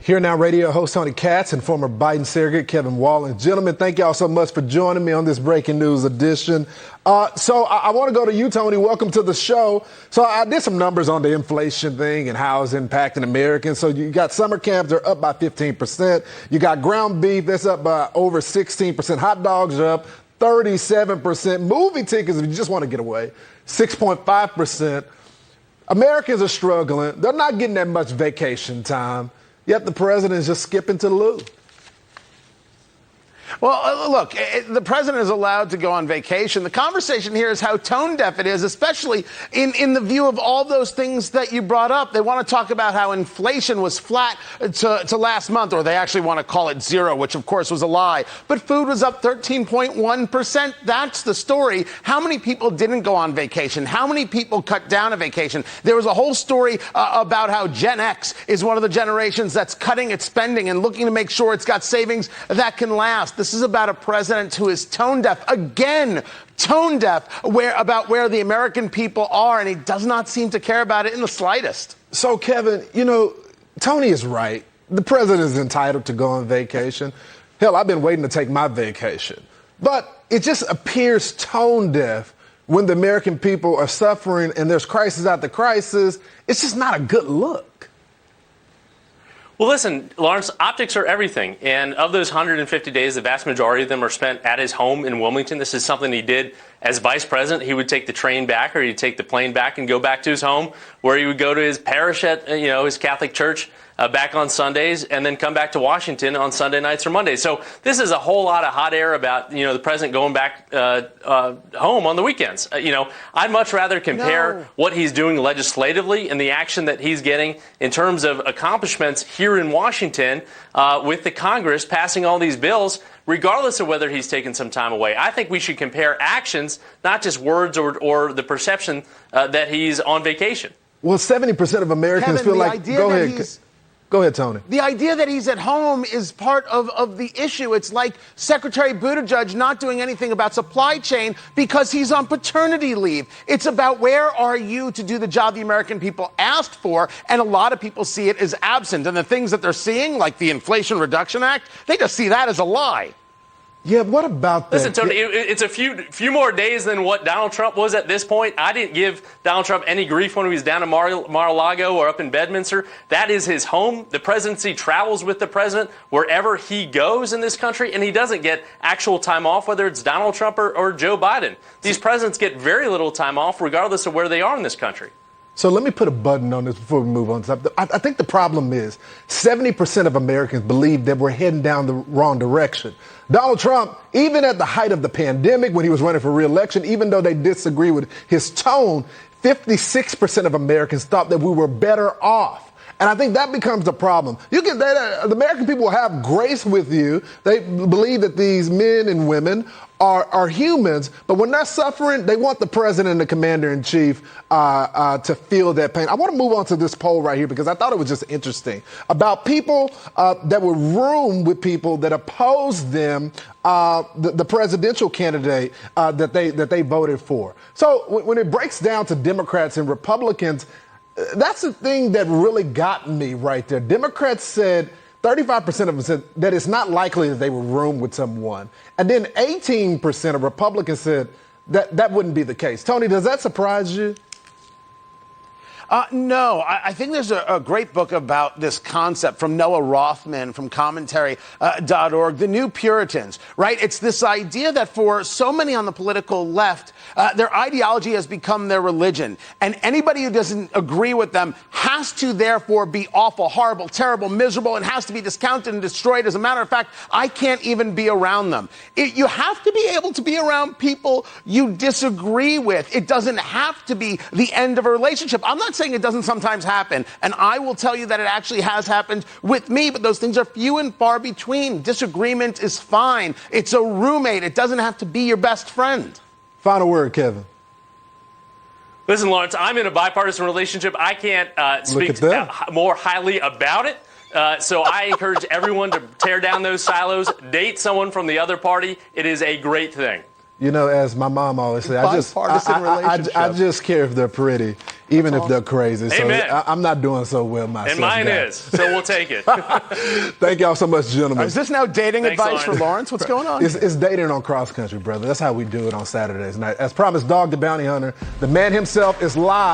Here Now Radio host Tony Katz and former Biden surrogate Kevin Wallen. Gentlemen, thank y'all so much for joining me on this breaking news edition. So I want to go to you, Tony. Welcome to the show. So I did some numbers on the inflation thing and how it's impacting Americans. So you got summer camps, they're up by 15%. You got ground beef, that's up by over 16%. Hot dogs are up 37%. Movie tickets, if you just want to get away, 6.5%. Americans are struggling. They're not getting that much vacation time. Yet the president is just skipping to the loo. Well, look, the president is allowed to go on vacation. The conversation here is how tone deaf it is, especially in the view of all those things that you brought up. They want to talk about how inflation was flat to last month, or they actually want to call it zero, which of course was a lie. But food was up 13.1%. That's the story. How many people didn't go on vacation? How many people cut down a vacation? There was a whole story about how Gen X is one of the generations that's cutting its spending and looking to make sure it's got savings that can last. This is about a president who is tone deaf, again, tone deaf, about where the American people are, and he does not seem to care about it in the slightest. So, Kevin, you know, Tony is right. The president is entitled to go on vacation. Hell, I've been waiting to take my vacation. But it just appears tone deaf when the American people are suffering and there's crisis after crisis. It's just not a good look. Well, listen, Lawrence, optics are everything. And of those 150 days, the vast majority of them are spent at his home in Wilmington. This is something he did as vice president. He would take the train back, or he'd take the plane back and go back to his home, where he would go to his parish at, his Catholic church back on Sundays, and then come back to Washington on Sunday nights or Mondays. So this is a whole lot of hot air about, the president going back home on the weekends. I'd much rather compare what he's doing legislatively and the action that he's getting in terms of accomplishments here in Washington with the Congress passing all these bills, regardless of whether he's taken some time away. I think we should compare actions, not just words or the perception that he's on vacation. Well, 70% of Americans feel like... Go ahead, Tony. The idea that he's at home is part of the issue. It's like Secretary Buttigieg not doing anything about supply chain because he's on paternity leave. It's about where are you to do the job the American people asked for, and a lot of people see it as absent. And the things that they're seeing, like the Inflation Reduction Act, they just see that as a lie. Yeah, what about that? Listen, Tony, it's a few more days than what Donald Trump was at this point. I didn't give Donald Trump any grief when he was down in Mar-a-Lago or up in Bedminster. That is his home. The presidency travels with the president wherever he goes in this country, and he doesn't get actual time off, whether it's Donald Trump or Joe Biden. These presidents get very little time off, regardless of where they are in this country. So let me put a button on this before we move on. I think the problem is 70% of Americans believe that we're heading down the wrong direction. Donald Trump, even at the height of the pandemic, when he was running for re-election, even though they disagree with his tone, 56% of Americans thought that we were better off. And I think that becomes the problem. The American people will have grace with you. They believe that these men and women are humans, but when they're suffering, they want the president and the commander-in-chief to feel that pain. I want to move on to this poll right here because I thought it was just interesting about people that were room with people that opposed them, the presidential candidate that they voted for. So when it breaks down to Democrats and Republicans, that's the thing that really got me right there. Democrats said, 35% of them said that it's not likely that they would room with someone. And then 18% of Republicans said that wouldn't be the case. Tony, does that surprise you? No, I think there's a great book about this concept from Noah Rothman from commentary.org, The New Puritans, right? It's this idea that for so many on the political left, their ideology has become their religion. And anybody who doesn't agree with them has to therefore be awful, horrible, terrible, miserable, and has to be discounted and destroyed. As a matter of fact, I can't even be around them. You have to be able to be around people you disagree with. It doesn't have to be the end of a relationship. I'm not saying it doesn't sometimes happen, and I will tell you that it actually has happened with me, but those things are few and far between. Disagreement is fine. It's a roommate. It doesn't have to be your best friend. Final word, Kevin. Listen, Lawrence, I'm in a bipartisan relationship. I can't speak more highly about it. So I encourage everyone to tear down those silos, date someone from the other party. It is a great thing. You know, as my mom always said, Bipartisan relationship. I just care if they're pretty, even if they're crazy. So Amen. I'm not doing so well myself. And mine guys. is, so we'll take it. Thank y'all so much, gentlemen. Is this now dating Thanks, advice for Lawrence. Lawrence? What's going on? It's dating on cross country, brother. That's how we do it on Saturdays night. As promised, Dog the Bounty Hunter, the man himself, is live.